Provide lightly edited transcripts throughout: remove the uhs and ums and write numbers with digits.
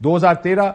2013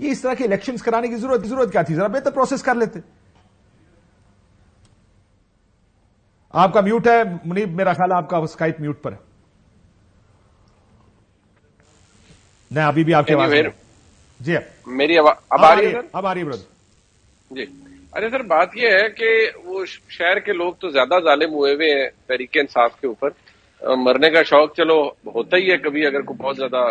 یہ اس طرح کے الیکشنز کرانے کی ضرورت کیا تھی؟ ذرا بہتر پروسیس کر لیتے. آپ کا میوٹ ہے منیب، میرا خیال ہے آپ کا اسکائپ میوٹ پر ہے. نہیں ابھی بھی آپ کی آواز جی میری اب آ رہی ہے؟ اب آ رہی ہے برادر جی. ارے سر بات یہ ہے کہ وہ شہر کے لوگ تو زیادہ ظالم ہوئے ہوئے ہیں تحریک انصاف کے اوپر. مرنے کا شوق چلو ہوتا ہی ہے کبھی اگر کوئی بہت زیادہ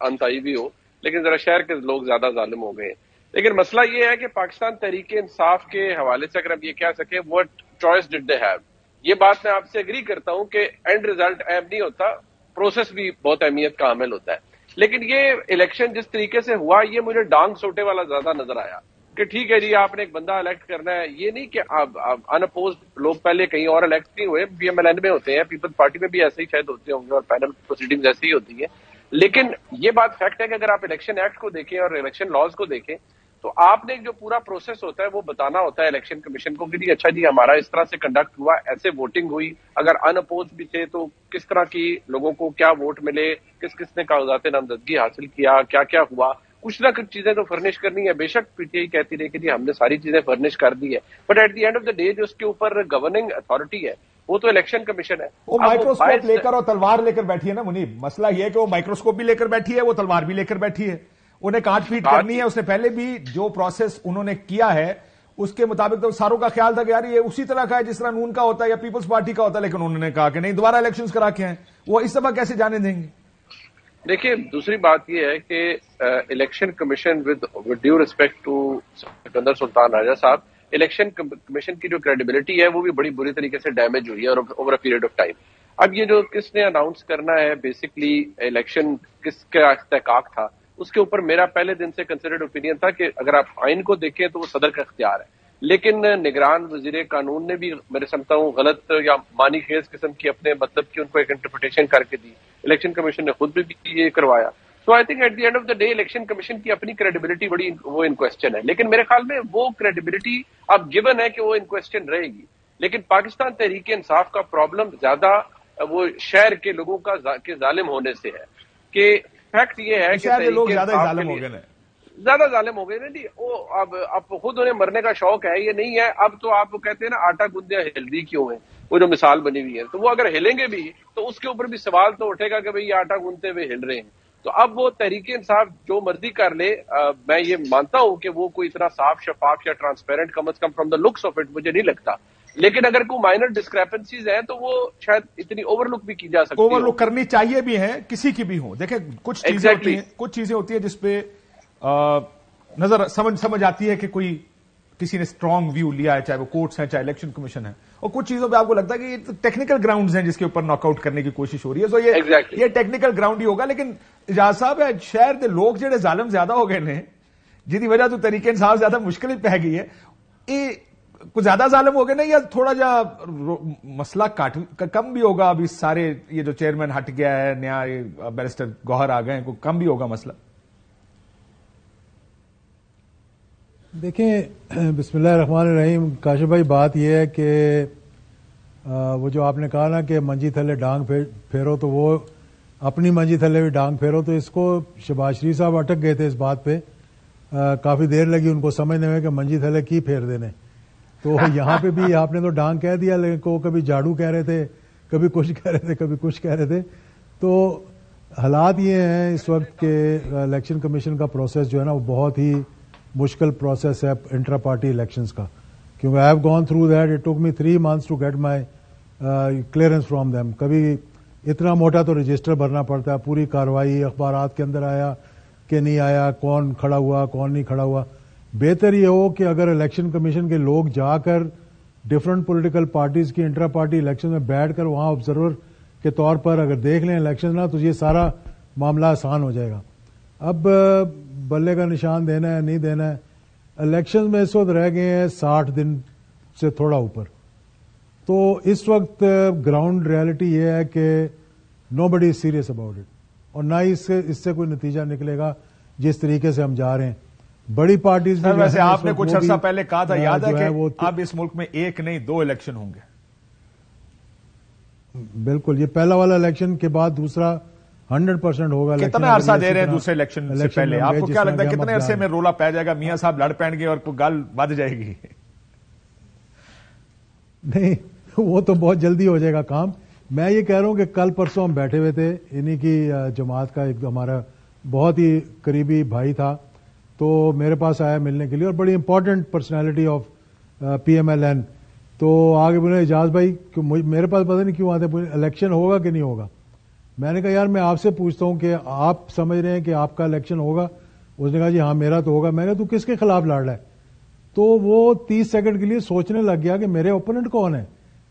انت آئی بھی ہو، لیکن ذرا شہر کے لوگ زیادہ ظالم ہو گئے ہیں. لیکن مسئلہ یہ ہے کہ پاکستان تحریک انصاف کے حوالے سے اگر ہم یہ کہہ سکیں وٹ چوائس ڈڈ دے ہیو، یہ بات میں آپ سے اگری کرتا ہوں کہ اینڈ ریزلٹ اہم نہیں ہوتا، پروسیس بھی بہت اہمیت کا حامل ہوتا ہے. لیکن یہ الیکشن جس طریقے سے ہوا یہ مجھے ڈانگ سوٹے والا زیادہ نظر آیا کہ ٹھیک ہے جی آپ نے ایک بندہ الیکٹ کرنا ہے. یہ نہیں کہ ان اپوزڈ لوگ پہلے کہیں اور الیکٹ نہیں ہوئے، پی ایم ایل این میں ہوتے ہیں، پیپلز پارٹی میں بھی ایسے ہی شاید ہوتے ہوں گے اور پینل پروسیڈنگز ایسی ہی ہوتی ہیں. لیکن یہ بات فیکٹ ہے کہ اگر آپ الیکشن ایکٹ کو دیکھیں اور الیکشن لاز کو دیکھیں تو آپ نے جو پورا پروسیس ہوتا ہے وہ بتانا ہوتا ہے الیکشن کمیشن کو کہ جی اچھا جی ہمارا اس طرح سے کنڈکٹ ہوا، ایسے ووٹنگ ہوئی، اگر ان اپوزڈ بھی تھے تو کس طرح کی لوگوں کو کیا ووٹ ملے، کس کس نے کاغذات نامزدگی حاصل کیا، کیا کیا ہوا. کچھ نہ کچھ چیزیں تو فرنش کرنی ہے. بے شک پی ٹی آئی کہتی رہی کہ جی ہم نے ساری چیزیں فرنش کر دی ہے، but at the end of the day جو اس کے اوپر گورننگ اتھارٹی ہے وہ تو الیکشن کمیشن ہے. وہ مائکروسکوپ لے کر اور تلوار لے کر بیٹھی ہے نا منیب. مسئلہ یہ ہے کہ وہ مائکروسکوپ بھی لے کر بیٹھی ہے، وہ تلوار بھی لے کر بیٹھی ہے. انہیں کاٹ پیٹ کرنی ہے. اس نے پہلے بھی جو پروسیس انہوں نے کیا ہے اس کے مطابق تو ساروں کا خیال تھا کہ یار یہ اسی طرح کا ہے جس طرح نون کا ہوتا ہے یا پیپلز پارٹی کا ہوتا ہے، لیکن انہوں نے کہا کہ نہیں دوبارہ الیکشنز کرا کے ہیں. وہ اس دفعہ کیسے جانے دیں گے؟ دیکھیے دوسری بات یہ ہے کہ election commission with due respect to Sikandar Sultan Raja صاحب، الیکشن کمیشن کی جو کریڈیبلٹی ہے وہ بھی بڑی بری طریقے سے ڈیمیج ہوئی ہے over a period of time. اب یہ جو کس نے اناؤنس کرنا ہے بیسکلی الیکشن کس کا استحقاق تھا، اس کے اوپر میرا پہلے دن سے کنسیڈرڈ اوپینین تھا کہ اگر آپ آئین کو دیکھیں تو وہ صدر کا اختیار ہے. لیکن نگران وزیر قانون نے بھی میں سمجھتا ہوں غلط یا معنی خیز قسم کی اپنے مطلب کی ان کو ایک انٹرپریٹیشن کر کے دی. الیکشن کمیشن نے خود بھی یہ کروایا. So I think at the end of the day election commission کی اپنی کریڈیبلٹی بڑی وہ ان کوسچن ہے. لیکن میرے خیال میں وہ کریڈیبلٹی اب گیون ہے کہ وہ ان کوسچن رہے گی. لیکن پاکستان تحریک انصاف کا پرابلم زیادہ وہ شہر کے لوگوں کا کے ظالم ہونے سے ہے کہ فیکٹ یہ ہے کہ لوگ زیادہ ظالم ہو گئے، زیادہ ظالم ہو گئے نا جی. وہ اب خود انہیں مرنے کا شوق ہے، یہ نہیں ہے. اب تو آپ کہتے ہیں نا آٹا گوندے ہیلدی کیوں ہیں، وہ جو مثال بنی ہوئی ہے، تو وہ اگر ہلیں گے بھی تو اس کے اوپر بھی سوال تو اٹھے گا کہ بھئی یہ آٹا گوندتے ہوئے ہل رہے ہیں. تو اب وہ تحریک انصاف جو مرضی کر لے، میں یہ مانتا ہوں کہ وہ کوئی اتنا صاف شفاف یا transparent come is come from the looks of it مجھے نہیں لگتا. لیکن اگر کوئی مائنر ڈسکریپنسیز ہیں تو وہ شاید اتنی اوور لک بھی کی جا سکتی ہے، اوور لک کرنی چاہیے بھی ہے، کسی کی بھی ہو. دیکھیں کچھ چیزیں ہوتی ہیں جس پہ نظر سمجھ آتی ہے کہ کوئی کسی نے اسٹرانگ ویو لیا ہے، چاہے وہ کورٹس ہیں چاہے الیکشن کمیشن ہے، اور کچھ چیزوں پہ آپ کو لگتا ہے کہ یہ ٹیکنیکل گراؤنڈز ہیں جس کے اوپر ناک آؤٹ کرنے کی کوشش ہو رہی ہے. سو یہ ٹیکنیکل گراؤنڈ ہی ہوگا. لیکن اجاز صاحب شہر کے لوگ جڑے ظالم زیادہ ہو گئے نے جی وجہ تو تحریک انصاف زیادہ مشکل پہ گئی ہے. یہ کچھ زیادہ ظالم ہو گئے نا یا تھوڑا جا مسئلہ کم بھی ہوگا؟ ابھی سارے یہ جو چیئرمین ہٹ گیا ہے، نیا بیرسٹر گوہر آ گئے ہیں، کوئی کم بھی ہوگا مسئلہ؟ دیکھیں بسم اللہ الرحمن الرحیم. کاشف بھائی بات یہ ہے کہ وہ جو آپ نے کہا نا کہ منجی تھلے ڈانگ پھیرو، تو وہ اپنی منجی تھلے بھی ڈانگ پھیرو. تو اس کو شہباز شریف صاحب اٹک گئے تھے اس بات پہ، کافی دیر لگی ان کو سمجھنے میں کہ منجی تھلے کی پھیر دینے. تو یہاں پہ بھی آپ نے تو ڈانگ کہہ دیا، لیکن کو کبھی جھاڑو کہہ رہے تھے، کبھی کچھ کہہ رہے تھے، کبھی کچھ کہہ رہے تھے. تو حالات یہ ہیں اس وقت کہ الیکشن کمیشن کا پروسیس جو ہے نا وہ بہت ہی مشکل پروسیس ہے انٹرا پارٹی الیکشنز کا. کیونکہ I have gone through that, it took me 3 months to get my clearance from them. کبھی اتنا موٹا تو رجسٹر بھرنا پڑتا ہے، پوری کاروائی اخبارات کے اندر آیا کہ نہیں آیا، کون کھڑا ہوا کون نہیں کھڑا ہوا. بہتر یہ ہو کہ اگر الیکشن کمیشن کے لوگ جا کر ڈفرنٹ پولیٹیکل پارٹیز کی انٹرا پارٹی الیکشن میں بیٹھ کر وہاں آبزرور کے طور پر اگر دیکھ لیں الیکشن نا، تو یہ سارا معاملہ آسان ہو جائے گا. اب بلے کا نشان دینا ہے نہیں دینا ہے. الیکشن میں اس وقت رہ گئے ہیں 60 دن سے تھوڑا اوپر. تو اس وقت گراؤنڈ ریالٹی یہ ہے کہ نو بڈی از سیریس اباؤٹ اٹ، اور نہ ہی اس سے کوئی نتیجہ نکلے گا جس طریقے سے ہم جا رہے ہیں. بڑی پارٹیز بھی ویسے آپ نے کچھ عرصہ پہلے کہا تھا، یاد ہے کہ اب اس ملک میں 1 نہیں 2 الیکشن ہوں گے. بالکل، یہ پہلا والا الیکشن کے بعد دوسرا 100% ہوگا. کتنا عرصہ دے رہے ہیں دوسرے الیکشن سے پہلے؟ آپ کو کیا لگتا ہے کتنے عرصے میں رولا پہ جائے گا؟ میاں صاحب لڑ پڑیں گے اور کوئی گال بد جائے گی؟ نہیں, وہ تو بہت جلدی ہو جائے گا کام. میں یہ کہہ رہا ہوں کہ کل پرسوں ہم بیٹھے ہوئے تھے, انہی کی جماعت کا ایک ہمارا بہت ہی قریبی بھائی تھا, تو میرے پاس آیا ملنے کے لیے, اور بڑی امپورٹنٹ پرسنالٹی آف PMLN. تو آگے بولے اعجاز بھائی میرے پاس پتہ نہیں کیوں آتے, الیکشن ہوگا کہ نہیں ہوگا. میں نے کہا یار میں آپ سے پوچھتا ہوں کہ آپ سمجھ رہے ہیں کہ آپ کا الیکشن ہوگا؟ اس نے کہا جی ہاں میرا تو ہوگا. میں نے کہا تو کس کے خلاف لڑ رہا ہے؟ تو وہ 30 سیکنڈ کے لیے سوچنے لگ گیا کہ میرے اوپوننٹ کون ہے.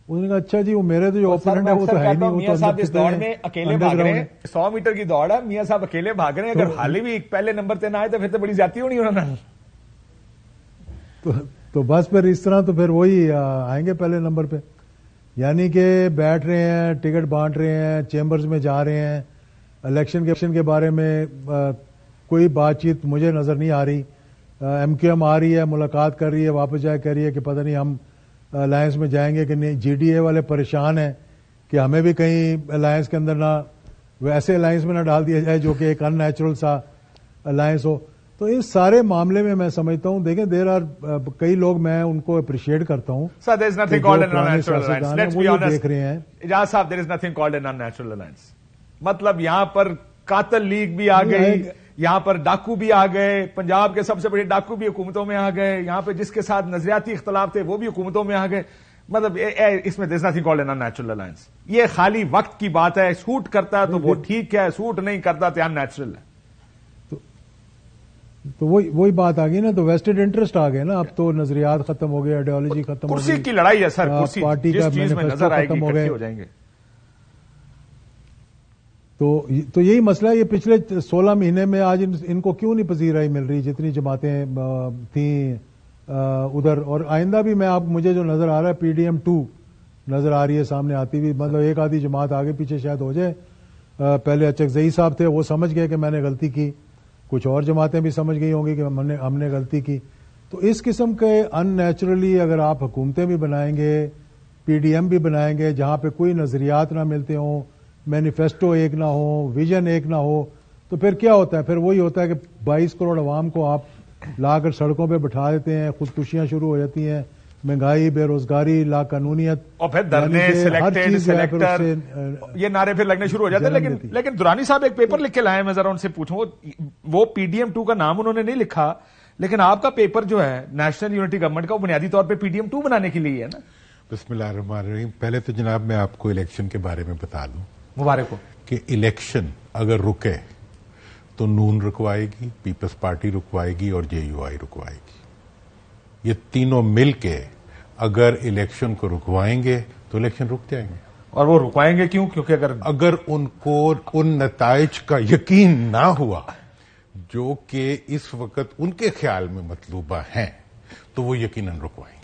اس نے کہا اچھا جی وہ میرے تو جو اوپوننٹ ہے وہ تو ہے نہیں, وہ میاں صاحب اس دوڑ میں اکیلے بھاگ رہے ہیں. 100 میٹر کی دوڑ ہے, میاں صاحب اکیلے بھاگ رہے ہیں. اگر حال ہی بھی پہلے نمبر پہ نہ آئے تو پھر تو بڑی زیادتی ہونی انہوں نے. تو بس پھر اس طرح تو پھر وہی آئیں گے پہلے نمبر پہ. یعنی کہ بیٹھ رہے ہیں, ٹکٹ بانٹ رہے ہیں, چیمبرز میں جا رہے ہیں, الیکشن کے بارے میں کوئی بات چیت مجھے نظر نہیں آ رہی. MQM آ رہی ہے, ملاقات کر رہی ہے, واپس جا کر رہی ہے کہ پتہ نہیں ہم الائنس میں جائیں گے کہ نہیں. GDA والے پریشان ہیں کہ ہمیں بھی کہیں الائنس کے اندر نہ ویسے الائنس میں نہ ڈال دیا جائے جو کہ ایک ان نیچرل سا الائنس ہو. تو اس سارے معاملے میں سمجھتا ہوں, دیکھیں دیر آر کئی لوگ, میں ان کو اپریشیٹ کرتا ہوں. Sir, there is nothing called an unnatural alliance. Let's be honest. دیکھ رہے ہیں اجاز صاحب, there is nothing called an unnatural alliance. مطلب یہاں پر قاتل لیگ بھی آ گئی, یہاں پر ڈاکو بھی آ گئے, پنجاب کے سب سے بڑے ڈاکو بھی حکومتوں میں آ گئے, یہاں پہ جس کے ساتھ نظریاتی اختلاف تھے وہ بھی حکومتوں میں آ گئے. مطلب اس میں there is nothing called an unnatural alliance. یہ خالی وقت کی بات ہے. سوٹ کرتا ہے تو وہ ٹھیک ہے, سوٹ نہیں کرتا تو ان نیچرل ہے. تو وہی بات آ گئی نا, تو ویسٹڈ انٹرسٹ آ گئے نا. اب تو نظریات ختم ہو گئے, آئیڈیالوجی ختم ہو گئی, کرسی کی لڑائی ہے سر. کرسی پارٹی کا مینیفیسٹو ختم ہو گئے, ہو جائیں گے. تو یہی مسئلہ ہے. یہ پچھلے 16 مہینے میں آج ان کو کیوں نہیں پذیرائی مل رہی جتنی جماعتیں تھیں ادھر. اور آئندہ بھی مجھے جو نظر آ رہا ہے PDM-2 نظر آ رہی ہے سامنے آتی ہوئی. مطلب ایک آدھی جماعت آگے پیچھے شاید ہو جائے. پہلے اچکزئی صاحب تھے, وہ سمجھ گئے کہ میں نے غلطی کی. کچھ اور جماعتیں بھی سمجھ گئی ہوں گی کہ ہم نے غلطی کی. تو اس قسم کے ان نیچرلی اگر آپ حکومتیں بھی بنائیں گے, PDM بھی بنائیں گے, جہاں پہ کوئی نظریات نہ ملتے ہوں, مینیفیسٹو ایک نہ ہو, ویژن ایک نہ ہو, تو پھر کیا ہوتا ہے؟ پھر وہی ہوتا ہے کہ 22 کروڑ عوام کو آپ لا کر سڑکوں پہ بٹھا دیتے ہیں, خودکشیاں شروع ہو جاتی ہیں, مہنگائی, بے روزگاری, لا قانونیت, اور پھر دھرنے, سلیکٹر, یہ نعرے پھر لگنے شروع ہو جاتے ہیں. لیکن درانی صاحب ایک پیپر لکھ کے لائے, میں ذرا ان سے پوچھوں. وہ PDM-2 کا نام انہوں نے نہیں لکھا, لیکن آپ کا پیپر جو ہے نیشنل یونٹی گورنمنٹ کا, وہ بنیادی طور پہ PDM-2 بنانے کے لیے ہے نا. بسم اللہ الرحمن الرحیم. پہلے تو جناب میں آپ کو الیکشن کے بارے میں بتا دوں, مبارک ہو, کہ الیکشن اگر رکے تو نون رکوائے گی, پیپلز پارٹی رکوائے گی, اور JUI رکوائے گی. یہ تینوں مل کے اگر الیکشن کو رکوائیں گے تو الیکشن رک جائیں گے. اور وہ رکوائیں گے کیوں؟ کیونکہ اگر ان کو ان نتائج کا یقین نہ ہوا جو کہ اس وقت ان کے خیال میں مطلوبہ ہیں, تو وہ یقیناً رکوائیں گے.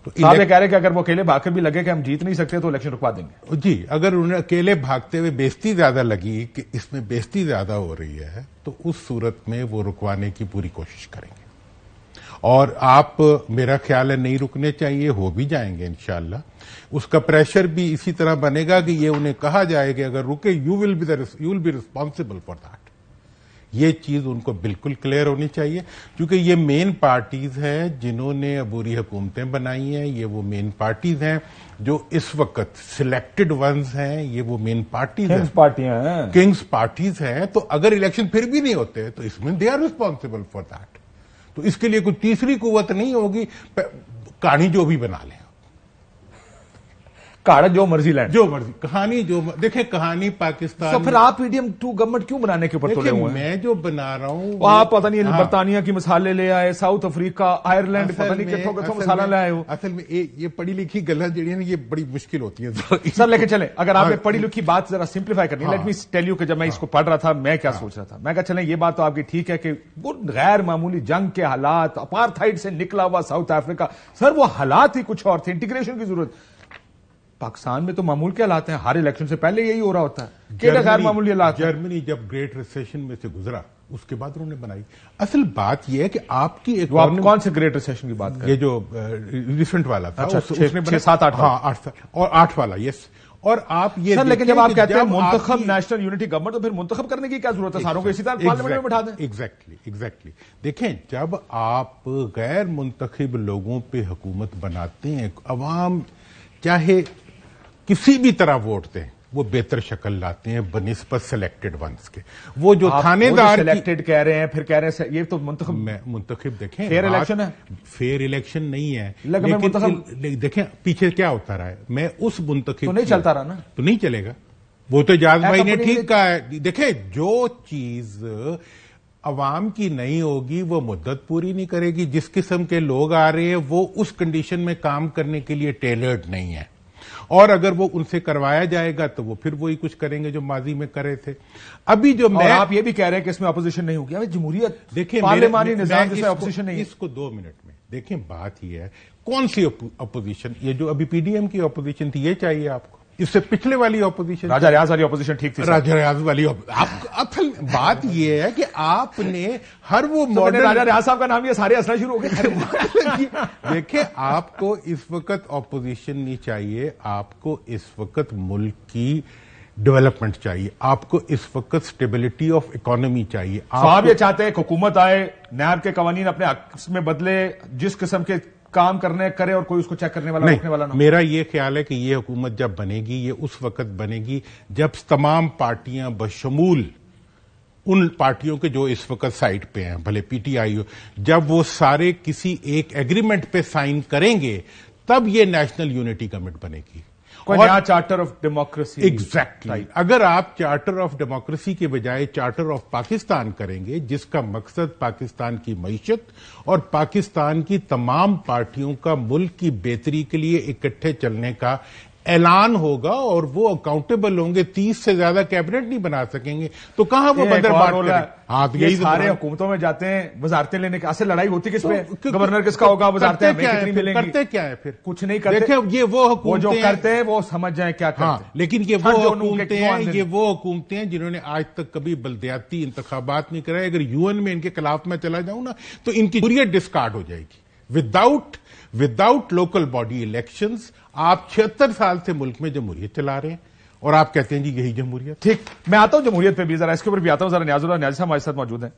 تو صاحب یہ کہہ رہے کہ اگر وہ اکیلے بھاگ کر بھی لگے کہ ہم جیت نہیں سکتے تو الیکشن رکوا دیں گے. جی, اگر انہیں اکیلے بھاگتے ہوئے بیزتی زیادہ لگی کہ اس میں بیزتی زیادہ ہو رہی ہے, تو اس صورت میں وہ رکوانے کی پوری کوشش کریں گے. اور آپ, میرا خیال ہے نہیں رکنے چاہیے, ہو بھی جائیں گے انشاءاللہ. اس کا پریشر بھی اسی طرح بنے گا کہ یہ انہیں کہا جائے کہ اگر رکے you will be responsible for that. یہ چیز ان کو بالکل کلیئر ہونی چاہیے, کیونکہ یہ مین پارٹیز ہیں جنہوں نے عبوری حکومتیں بنائی ہیں. یہ وہ مین پارٹیز ہیں جو اس وقت سلیکٹڈ ونز ہیں, یہ وہ مین پارٹیز ہیں, کنگز پارٹیز ہیں. تو اگر الیکشن پھر بھی نہیں ہوتے تو اس میں they are responsible for that. تو اس کے لیے کوئی تیسری قوت نہیں ہوگی. کہانی جو بھی بنا لیں, کہاڑا جو مرضی لائن, جو مرضی کہانی, جو دیکھیں کہانی پاکستان. تو پھر آپ PDM-2 گورنمنٹ کیوں بنانے کے اوپر تلے ہوئے ہیں؟ میں جو بنا رہا ہوں, آپ پتہ نہیں برطانیہ کی مثالیں لے آئے, ساؤتھ افریقہ, آئرلینڈ, پتہ نہیں کتوں مثالیں لے آئے ہو. اصل میں یہ پڑھی لکھی گلیں جڑی ہیں یہ بڑی مشکل ہوتی ہیں سر. لے کے چلیں, اگر آپ نے پڑھی لکھی بات ذرا سمپلیفائی کرنی ہے. لیٹ می ٹیل یو کہ جب میں اس کو پڑھ رہا تھا میں کیا سوچ رہا تھا. میں کہا چلیں یہ بات تو آپ کی ٹھیک ہے کہ وہ غیر معمولی جنگ کے حالات, اپارتھائڈ سے نکلا ہوا ساؤتھ افریقہ, سر وہ حالات ہی کچھ اور تھے, انٹیگریشن کی ضرورت. پاکستان میں تو معمول کے حالات ہیں, ہر الیکشن سے پہلے یہی ہو رہا ہوتا ہے کہ غیر معمولی حالات. جرمنی جب گریٹ ریسیشن میں سے گزرا اس کے بعد انہوں نے بنائی. اصل بات یہ ہے کہ آپ کی ایک, آپ کون سے گریٹ ریسیشن کی بات کریں؟ یہ جو ریسنٹ والا تھا, 6-7-8 اور 8 والا, یس. اور آپ یہ سر لیکن جب آپ کہتے ہیں منتخب نیشنل یونٹی گورنمنٹ تو پھر منتخب کرنے کی کیا ضرورت ہے؟ ساروں کو اسی طرح پارلیمنٹ میں بٹھا دیں. ایگزیکٹلی دیکھیں جب آپ غیر منتخب لوگوں پہ حکومت بناتے ہیں، عوام چاہے کسی بھی طرح ووٹ دیں وہ بہتر شکل لاتے ہیں بنسبت سلیکٹڈ ونس کے. وہ جو تھانے دار سلیکٹڈ کہہ رہے ہیں پھر کہہ رہے ہیں یہ تو منتخب دیکھیں فیئر الیکشن ہے. فیئر الیکشن نہیں ہے لیکن دیکھیں پیچھے کیا ہوتا رہا ہے. میں اس منتخب تو نہیں چلتا رہا نا، تو نہیں چلے گا. وہ تو اجاز بھائی نے ٹھیک کہا ہے. دیکھیں جو چیز عوام کی نہیں ہوگی وہ مدت پوری نہیں کرے گی. جس قسم کے لوگ آ رہے ہیں وہ اس کنڈیشن میں کام کرنے کے لیے ٹیلرڈ نہیں ہے، اور اگر وہ ان سے کروایا جائے گا تو وہ پھر وہی کچھ کریں گے جو ماضی میں کرے تھے. ابھی جو میں آپ یہ بھی کہہ رہے ہیں کہ اس میں اپوزیشن نہیں ہوگی. جمہوریت دیکھیں پارلیمانی نظام جس میں اپوزیشن نہیں ہے. اس کو 2 منٹ میں دیکھیں. بات یہ ہے کون سی اپوزیشن، یہ جو ابھی پی ڈی ایم کی اپوزیشن تھی یہ چاہیے آپ کو؟ اس سے پچھلے والی اپوزیشن راجہ ریاض والی اپوزیشن ٹھیک تھی. راجہ ریاض والی اصل بات یہ ہے کہ آپ نے ہر وہ ماڈل راجہ ریاض صاحب کا نام یہ سارے ہنسنا شروع ہو گئے. دیکھیں آپ کو اس وقت اپوزیشن نہیں چاہیے، آپ کو اس وقت ملک کی ڈیولپمنٹ چاہیے، آپ کو اس وقت اسٹیبلٹی آف اکانومی چاہیے. آپ یہ چاہتے ہیں کہ حکومت آئے، نیب کے قوانین اپنے حق میں بدلے، جس قسم کے کام کرے اور کوئی اس کو چیک کرنے والا روکنے والا نہ. میرا یہ خیال ہے کہ یہ حکومت جب بنے گی یہ اس وقت بنے گی جب تمام پارٹیاں بشمول ان پارٹیوں کے جو اس وقت سائٹ پہ ہیں، بھلے پی ٹی آئی ہو، جب وہ سارے کسی ایک ایگریمنٹ پہ سائن کریں گے تب یہ نیشنل یونٹی گورنمنٹ بنے گی. نیا چارٹر آف ڈیموکریسی. ایگزیکٹلی. اگر آپ چارٹر آف ڈیموکریسی کے بجائے چارٹر آف پاکستان کریں گے جس کا مقصد پاکستان کی معیشت اور پاکستان کی تمام پارٹیوں کا ملک کی بہتری کے لیے اکٹھے چلنے کا اعلان ہوگا اور وہ اکاؤنٹیبل ہوں گے، 30 سے زیادہ کیبنٹ نہیں بنا سکیں گے تو کہاں وہ بدر بات کریں. ہاں یہی سارے حکومتوں میں جاتے ہیں وزارتیں لینے کے. اصل لڑائی ہوتی کس پہ؟ گورنر کس کا ہوگا، وزارتیں کتنی ملیں گی. کرتے کیا ہے پھر؟ کچھ نہیں کرتے. دیکھیں یہ وہ حکومتیں جو کرتے ہیں وہ سمجھ جائیں کیا کرتے ہیں. لیکن یہ وہ حکومتیں ہیں جنہوں نے آج تک کبھی بلدیاتی انتخابات نہیں کرائے. اگر یو این میں ان کے خلاف میں چلا جاؤں نا تو ان کی جمہوریت ڈسکارڈ ہو جائے گی. وداؤٹ لوکل باڈی الیکشنز آپ 76 سال سے ملک میں جمہوریت چلا رہے ہیں اور آپ کہتے ہیں جی یہی جمہوریت. ٹھیک، میں آتا ہوں جمہوریت پہ بھی، ذرا اس کے اوپر بھی آتا ہوں. ذرا نیاز اللہ نیازی صاحب ہمارے ساتھ موجود ہیں،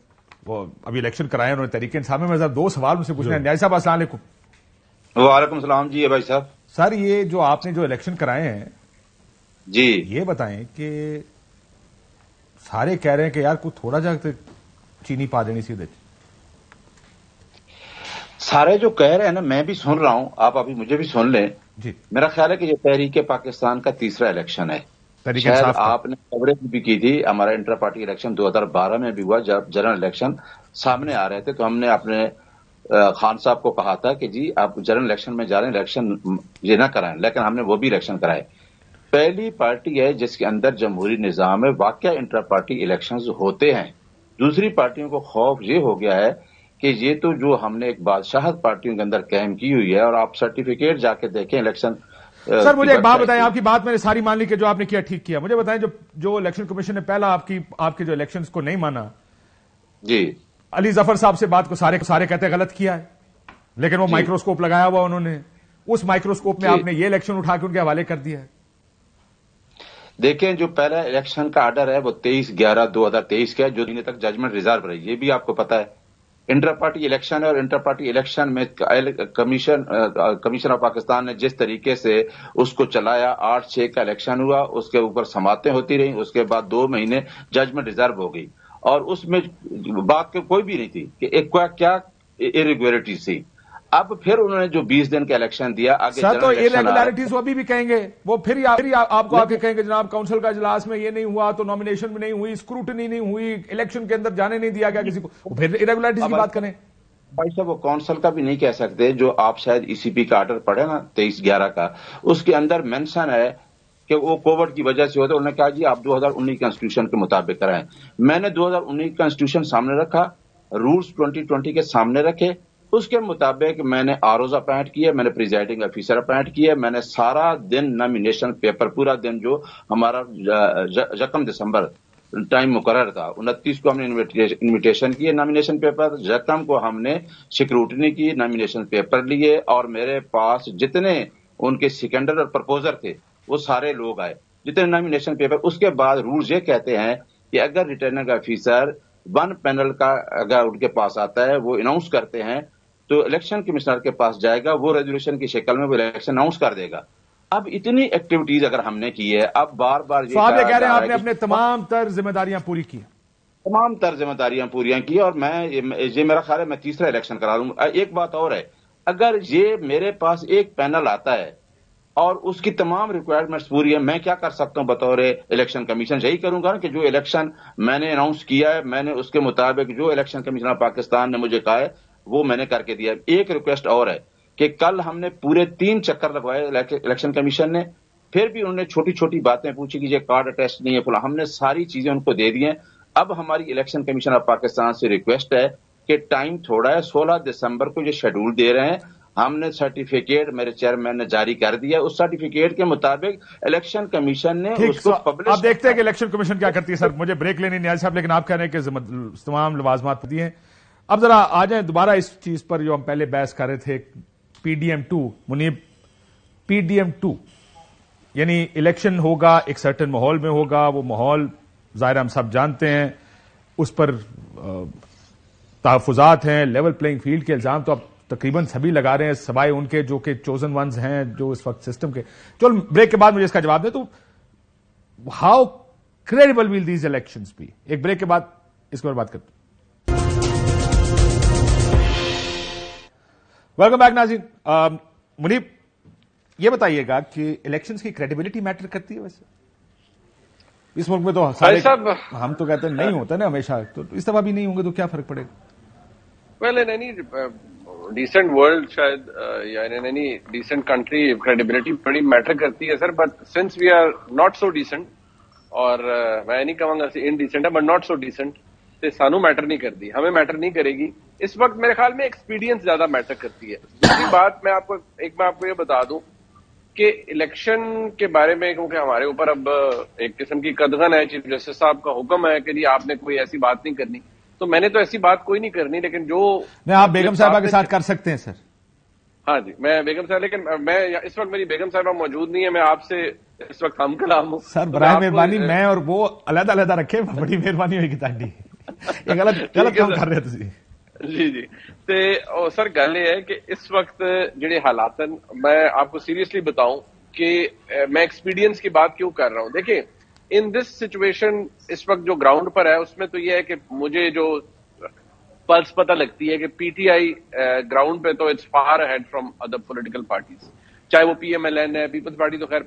وہ ابھی الیکشن کرائے انہوں نے تحریک انصاف میں. ذرا 2 سوال مجھ سے پوچھنا ہے. نیازی صاحب السلام علیکم. وعلیکم السلام. جی بھائی صاحب. سر یہ جو آپ نے جو الیکشن کرائے ہیں جی یہ بتائیں کہ سارے کہہ رہے ہیں کہ یار کوئی تھوڑا جا چینی پا دینی سیدھے. سارے جو کہہ رہے ہیں نا میں بھی سن رہا ہوں، آپ ابھی مجھے بھی سن لیں. جی میرا خیال ہے کہ یہ تحریک پاکستان کا تیسرا الیکشن ہے. شاید آپ نے کوریج بھی کی تھی. ہمارا انٹر پارٹی الیکشن 2012 میں بھی ہوا جب جنرل الیکشن سامنے آ رہے تھے تو ہم نے اپنے خان صاحب کو کہا تھا کہ جی آپ جنرل الیکشن میں جا رہے ہیں، الیکشن یہ نہ کرائیں، لیکن ہم نے وہ بھی الیکشن کرائے. پہلی پارٹی ہے جس کے اندر جمہوری نظام ہے. واقعہ انٹر پارٹی الیکشنز ہوتے ہیں. دوسری پارٹیوں کو خوف یہ ہو گیا ہے کہ یہ تو جو ہم نے ایک بادشاہت پارٹیوں کے اندر قائم کی ہوئی ہے، اور آپ سرٹیفکیٹ جا کے دیکھیں الیکشن. سر مجھے ایک بات بتائیں، آپ کی بات میں نے ساری مان لی کہ جو آپ نے کیا ٹھیک کیا. مجھے بتائیں جو الیکشن کمیشن نے پہلا آپ کے جو الیکشنز کو نہیں مانا، جی علی ظفر صاحب سے بات کو سارے کہتے ہیں غلط کیا ہے، لیکن وہ مائکروسکوپ لگایا ہوا انہوں نے، اس مائکروسکوپ میں آپ نے یہ الیکشن اٹھا کے ان کے حوالے کر دیا ہے. دیکھیں جو پہلا الیکشن کا آرڈر ہے وہ 23/11/2023 کا ہے جو دن تک ججمنٹ ریزرو رہی. یہ بھی آپ کو پتا ہے. انٹر پارٹی الیکشن ہے اور انٹر پارٹی الیکشن میں کمیشن آف پاکستان نے جس طریقے سے اس کو چلایا، 8/6 کا الیکشن ہوا، اس کے اوپر سماعتیں ہوتی رہیں، اس کے بعد 2 مہینے ججمنٹ ریزرو ہو گئی اور اس میں بات کوئی بھی نہیں تھی کہ ایک کیا irregularities تھی. اب پھر انہوں نے جو 20 دن کا الیکشن دیا آگے سر تو irregularities وہ ابھی بھی کہیں گے، وہ پھر آپ کو آگے کہیں گے جناب کونسل کا اجلاس میں یہ نہیں ہوا تو نامینیشن میں نہیں ہوئی، اسکروٹنی نہیں ہوئی، الیکشن کے اندر جانے نہیں دیا گیا کسی کو، پھر irregularities کی بات کریں. بھائی صاحب وہ کونسل کا بھی نہیں کہہ سکتے. جو آپ شاید ای سی پی کا آرڈر پڑھے نا 23/11 کا، اس کے اندر مینشن ہے کہ وہ کووڈ کی وجہ سے ہوتا ہے. انہوں نے کہا جی آپ 2019 کانسٹیٹیوشن کے مطابق کرائیں. میں نے 2019 کانسٹیٹیوشن سامنے رکھا، رولز 2020 کے سامنے رکھے، اس کے مطابق میں نے آرز اپائنٹ کیا، میں نے پریزائڈنگ آفیسر اپائنٹ کیا، میں نے سارا دن نامینیشن پیپر پورا دن جو ہمارا 1 دسمبر ٹائم مقرر تھا، 29 کو ہم نے انویٹیشن کیے نامینیشن پیپر، 1 کو ہم نے سیکروٹنی کی، نامینیشن پیپر لیے، اور میرے پاس جتنے ان کے سیکنڈر اور پرپوزر تھے وہ سارے لوگ آئے جتنے نامینیشن پیپر. اس کے بعد رولز یہ کہتے ہیں کہ اگر ریٹرننگ آفیسر 1 پینل کا اگر ان کے پاس آتا ہے وہ اناؤنس کرتے ہیں تو الیکشن کمشنر کے پاس جائے گا, وہ ریزولوشن کی شکل میں وہ الیکشن اناؤنس کر دے گا. اب اتنی ایکٹیویٹیز اگر ہم نے کی ہے, اب بار بار یہ کہہ رہے ہیں آپ نے اپنے تمام تر ذمہ داریاں پوری کی, تمام تر ذمہ داریاں پوریاں کی, اور میں یہ میرا خیال ہے میں تیسرا الیکشن کرا دوں. ایک بات اور ہے, اگر یہ میرے پاس ایک پینل آتا ہے اور اس کی تمام ریکوائرمنٹس پوری ہیں, میں کیا کر سکتا ہوں بطور الیکشن کمیشن؟ یہی کروں گا نا کہ جو الیکشن میں نے اناؤنس کیا ہے, میں نے اس کے مطابق جو الیکشن کمیشن پاکستان نے مجھے کہا ہے وہ میں نے کر کے دیا. ایک ریکویسٹ اور ہے کہ کل ہم نے پورے 3 چکر لگوائے الیکشن کمیشن نے, پھر بھی انہوں نے چھوٹی چھوٹی باتیں پوچھی کہ یہ کارڈ ٹیسٹ نہیں ہے, ہم نے ساری چیزیں ان کو دے دی ہیں. اب ہماری الیکشن کمیشن آف پاکستان سے ریکویسٹ ہے کہ ٹائم تھوڑا ہے, 16 دسمبر کو یہ شیڈول دے رہے ہیں, ہم نے سرٹیفکیٹ میرے چیئرمین نے جاری کر دیا, اس سرٹیفکیٹ کے مطابق الیکشن کمیشن نے اس کو پبلش. آپ دیکھتے ہیں کہ الیکشن کمیشن کیا کرتی ہے. سر مجھے بریک لینی نیاز صاحب, لیکن آپ کہہ رہے ہیں کہ تمام لوازمات دی ہیں. اب ذرا آ جائیں دوبارہ اس چیز پر جو ہم پہلے بحث کر رہے تھے, PDM2. منیب, PDM2 یعنی الیکشن ہوگا, ایک سرٹن ماحول میں ہوگا, وہ ماحول ظاہر ہم سب جانتے ہیں, اس پر تحفظات ہیں, لیول پلئنگ فیلڈ کے الزام تو اب تقریباً سبھی لگا رہے ہیں سوائے ان کے جو کہ چوزن ونز ہیں جو اس وقت سسٹم کے. چل بریک کے بعد مجھے اس کا جواب دیں. تو how credible will these elections be? ایک بریک کے بعد اس پر بات کرتے ہیں. ویلکم بیک ناظرین. منیب, یہ بتائیے گا کہ الیکشنز کی کریڈیبلٹی میٹر کرتی ہے ویسے اس ملک میں؟ تو سارے ہم تو کہتے ہیں نہیں ہوتا نا ہمیشہ, تو اس دفعہ بھی نہیں ہوں گے تو کیا فرق پڑے گا؟ Well in any decent world شاید یا in any decent country credibility بڑی میٹر کرتی ہے sir, but since we are not so decent, اور میں نہیں کہوں گا ان ڈیسنٹ ہے بٹ ناٹ سو ڈیسنٹ, تو سانو میٹر نہیں کرتی, ہمیں میٹر نہیں کرے گی اس وقت. میرے خیال میں ایکسپیرینس زیادہ میٹر کرتی ہے. دوسری بات میں آپ کو یہ بتا دوں کہ الیکشن کے بارے میں, کیونکہ ہمارے اوپر اب ایک قسم کی قدغن ہے, چیف جسٹس صاحب کا حکم ہے کہ جی آپ نے کوئی ایسی بات نہیں کرنی, تو میں نے تو ایسی بات کوئی نہیں کرنی. لیکن جو آپ بیگم صاحبہ کے ساتھ کر سکتے ہیں سر. ہاں جی, میں بیگم صاحب, لیکن میں اس وقت میری بیگم صاحبہ موجود نہیں ہے, میں آپ سے اس وقت ہم کلام ہوں سر. برائے مہربانی میں اور وہ علیحدہ علیحدہ رکھے, بڑی مہربانی ہوگی تاڈی. یہ غلط کام کر رہے تھے. جی تو سر گل یہ ہے کہ اس وقت جڑے حالات, میں آپ کو سیریسلی بتاؤں کہ میں ایکسپیرینس کی بات کیوں کر رہا ہوں. دیکھیں ان دس سچویشن اس وقت جو گراؤنڈ پر ہے اس میں تو یہ ہے کہ مجھے جو پلس پتہ لگتی ہے کہ پی ٹی آئی گراؤنڈ پہ تو it's far ahead from other political parties, چاہے وہ PMLN ہے, پیپلز پارٹی تو خیر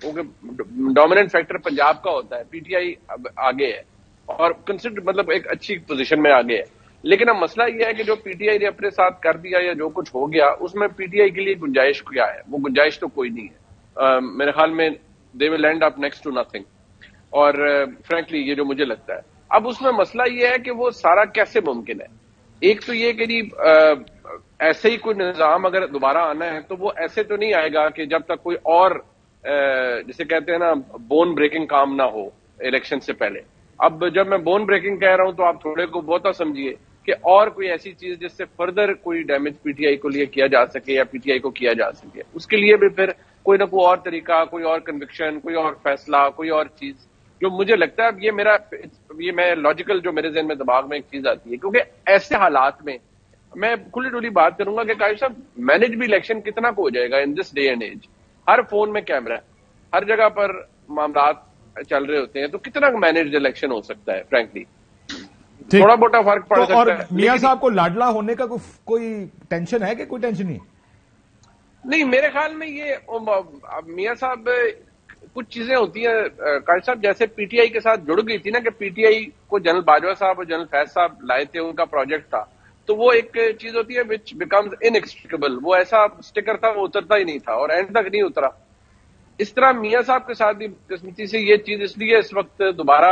ڈومیننٹ فیکٹر پنجاب کا ہوتا ہے, PTI آگے ہے اور کنسیڈر مطلب ایک اچھی پوزیشن میں آگے ہے. لیکن اب مسئلہ یہ ہے کہ جو PTI نے اپنے ساتھ کر دیا یا جو کچھ ہو گیا اس میں PTI کے لیے گنجائش کیا ہے؟ وہ گنجائش تو کوئی نہیں ہے میرے خیال میں. They will end up next to nothing, اور فرینکلی یہ جو مجھے لگتا ہے. اب اس میں مسئلہ یہ ہے کہ وہ سارا کیسے ممکن ہے. ایک تو یہ کہ ایسے ہی کوئی نظام اگر دوبارہ آنا ہے تو وہ ایسے تو نہیں آئے گا کہ جب تک کوئی اور جسے کہتے ہیں نا بون بریکنگ کام نہ ہو الیکشن سے پہلے. اب جب میں بون بریکنگ کہہ رہا ہوں تو آپ تھوڑے کو بہت سمجھیے کہ اور کوئی ایسی چیز جس سے فردر کوئی ڈیمیج PTI کو لیے کیا جا سکے یا PTI کو کیا جا سکے, اس کے لیے بھی پھر کوئی نہ کوئی اور طریقہ, کوئی اور کنوکشن, کوئی اور فیصلہ, کوئی اور چیز جو مجھے لگتا ہے. اب یہ میں لاجیکل جو میرے ذہن میں دماغ میں ایک چیز آتی ہے, کیونکہ ایسے حالات میں میں کھلی ڈولی بات کروں گا کہ قائد صاحب مینج بھی الیکشن کتنا کو ہو جائے گا in this day and age. ہر فون میں کیمرہ ہے, ہر جگہ پر معاملات چل رہے ہوتے ہیں, تو کتنا مینج الیکشن ہو سکتا ہے؟ فرینکلی تھوڑا بہت فرق پڑ سکتا ہے. اور میاں صاحب کو لاڈلا ہونے کا کوئی ٹینشن ہے کہ کوئی ٹینشن نہیں؟ میرے خیال میں یہ میاں صاحب کچھ چیزیں ہوتی ہیں قائد صاحب, جیسے PTI کے ساتھ جڑ گئی تھی نا کہ PTI کو جنرل باجوہ صاحب اور جنرل فیض صاحب لائے تھے, ان کا پروجیکٹ تھا, تو وہ ایک چیز ہوتی ہے وچ بیکمز انیکسٹریکیبل. وہ ایسا اسٹیکر تھا وہ اترتا ہی نہیں تھا اور اینڈ تک نہیں اترا. اس طرح میاں صاحب کے ساتھ بھی قسمتی سے یہ چیز اس لیے اس وقت دوبارہ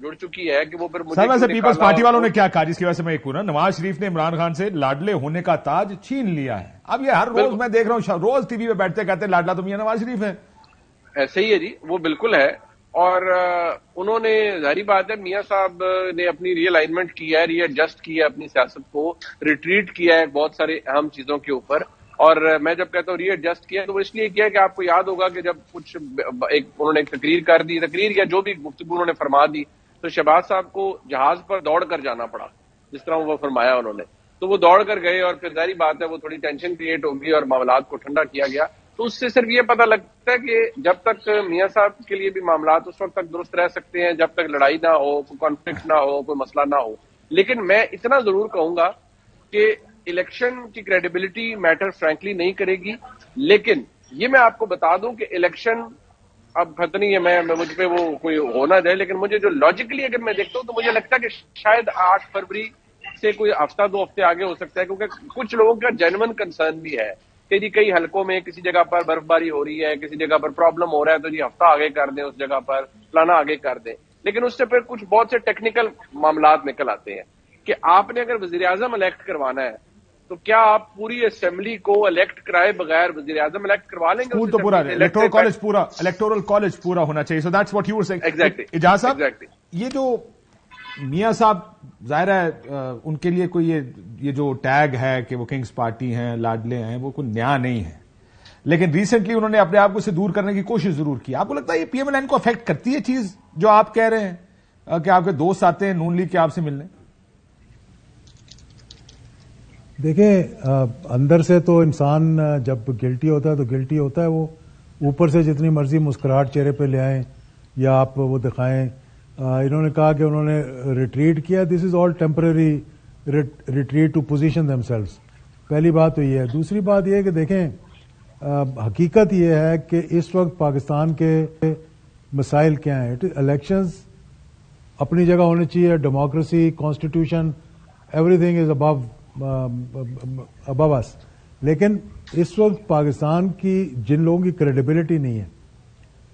جڑ چکی ہے کہ وہ پھر سر ویسے پیپلز پارٹی والوں نے کیا کہا جس کی وجہ سے میں ایک ہوں نا, نواز شریف نے عمران خان سے لاڈلے ہونے کا تاج چھین لیا ہے. اب یہ ہر روز میں دیکھ رہا ہوں, روز ٹی وی پہ بیٹھتے کہتے ہیں لاڈلا تو میاں نواز شریف ہے. ایسے ہی ہے جی, وہ بالکل ہے. اور انہوں نے ظاہری بات ہے میاں صاحب نے اپنی ری الائنمنٹ کی ہے, ری ایڈجسٹ کی ہے اپنی سیاست کو, ریٹریٹ کیا ہے بہت سارے اہم چیزوں کے اوپر, اور میں جب کہتا ہوں ری ایڈجسٹ کیا تو وہ اس لیے کیا کہ آپ کو یاد ہوگا کہ جب کچھ انہوں نے ایک تقریر کر دی، تقریر یا جو بھی گفتگو انہوں نے فرما دی، تو شہباز صاحب کو جہاز پر دوڑ کر جانا پڑا، جس طرح وہ فرمایا انہوں نے. تو وہ دوڑ کر گئے اور پھر ظاہری بات ہے وہ تھوڑی ٹینشن کریٹ ہوگی اور معاملات کو ٹھنڈا کیا گیا. تو اس سے صرف یہ پتہ لگتا ہے کہ جب تک میاں صاحب کے لیے بھی معاملات اس وقت تک درست رہ سکتے ہیں جب تک لڑائی نہ ہو، کوئی کانفلکٹ نہ ہو، کوئی مسئلہ نہ ہو. لیکن میں اتنا ضرور کہوں گا کہ الیکشن کی کریڈیبلٹی میٹر فرینکلی نہیں کرے گی. لیکن یہ میں آپ کو بتا دوں کہ الیکشن اب پتہ نہیں ہے، میں مجھ پہ وہ کوئی ہونا جائے، لیکن مجھے جو لاجیکلی اگر میں دیکھتا ہوں تو مجھے لگتا ہے کہ شاید 8 فروری سے کوئی ہفتہ 2 ہفتے آگے ہو سکتا ہے، کیونکہ کچھ لوگوں کا جینوئن کنسرن بھی ہے کہ جی کئی حلقوں میں کسی جگہ پر برف باری ہو رہی ہے، کسی جگہ پر پرابلم ہو رہا ہے، تو جی ہفتہ آگے کر دیں، اس جگہ پر فلانا آگے کر دیں. لیکن اس سے پھر کچھ بہت سے ٹیکنیکل معاملات نکل آتے ہیں کہ آپ نے اگر وزیر اعظم الیکٹ کروانا ہے تو کیا آپ پوری اسمبلی کو الیکٹ کرائے بغیر وزیر اعظم الیکٹ کروا لیں گے؟ تو پورا الیکٹورل کالج پورا ہونا چاہیے. So that's what you were saying. Exactly Ijaz صاحب، یہ جو میاں صاحب ظاہر ہے ان کے لیے کوئی یہ جو ٹیگ ہے کہ وہ کنگز پارٹی ہیں، لاڈلے ہیں، وہ کوئی نیا نہیں ہے. لیکن ریسنٹلی انہوں نے اپنے آپ کو اسے دور کرنے کی کوشش ضرور کی. آپ کو لگتا ہے یہ پی ایم ایل این کو افیکٹ کرتی ہے چیز جو آپ کہہ رہے ہیں کہ آپ کے دوست آتے ہیں نون لیگ کے آپ سے ملنے؟ دیکھیں، اندر سے تو انسان جب گلٹی ہوتا ہے تو گلٹی ہوتا ہے، وہ اوپر سے جتنی مرضی مسکراہٹ چہرے پہ لے آئیں یا آپ وہ دکھائیں. انہوں نے کہا کہ انہوں نے ریٹریٹ کیا. This is all temporary retreat to position themselves. پہلی بات تو یہ ہے. دوسری بات یہ ہے کہ دیکھیں، حقیقت یہ ہے کہ اس وقت پاکستان کے مسائل کیا ہیں. الیکشنز اپنی جگہ ہونے چاہیے، democracy, constitution, everything is above us. لیکن اس وقت پاکستان کی جن لوگوں کی کریڈیبلٹی نہیں ہے،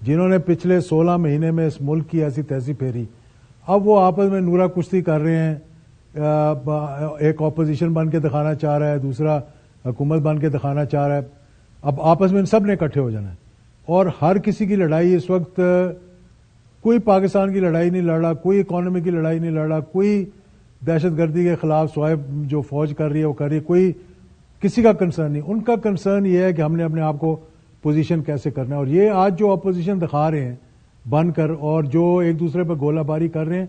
جنہوں نے پچھلے 16 مہینے میں اس ملک کی ایسی تیسی پھیری، اب وہ آپس میں نورا کشتی کر رہے ہیں. ایک اپوزیشن بن کے دکھانا چاہ رہا ہے، دوسرا حکومت بن کے دکھانا چاہ رہا ہے. اب آپس میں ان سب نے اکٹھے ہو جانا ہے اور ہر کسی کی لڑائی اس وقت، کوئی پاکستان کی لڑائی نہیں لڑ رہا، کوئی اکانومی کی لڑائی نہیں لڑ رہا، کوئی دہشت گردی کے خلاف سوائے جو فوج کر رہی ہے وہ کر رہی ہے، کوئی کسی کا کنسرن نہیں. ان کا کنسرن یہ ہے کہ ہم نے اپنے آپ کو پوزیشن کیسے کرنا ہے. اور یہ آج جو اپوزیشن دکھا رہے ہیں بن کر اور جو ایک دوسرے پہ گولہ باری کر رہے ہیں،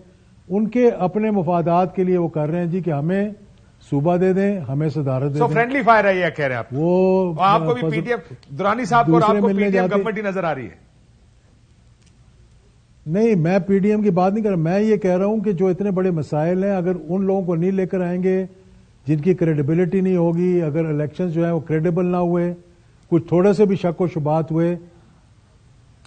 ان کے اپنے مفادات کے لیے وہ کر رہے ہیں جی کہ ہمیں صوبہ دے دیں، ہمیں صدارت دے دیں. فرینڈلی فائر ہے یہ کہہ رہے ہیں آپ. وہ آپ کو بھی پی ٹی ایم درانی صاحب کو اور آپ کو پی ٹی ایم گورنمنٹ ہی نظر آ رہی ہے. نہیں، میں پی ڈی ایم کی بات نہیں کر رہا. میں یہ کہہ رہا ہوں کہ جو اتنے بڑے مسائل ہیں، اگر ان لوگوں کو نہیں لے کر آئیں گے جن کی کریڈیبلٹی نہیں ہوگی، اگر الیکشن جو ہیں وہ کریڈیبل نہ ہوئے، کچھ تھوڑے سے بھی شک و شبہات ہوئے،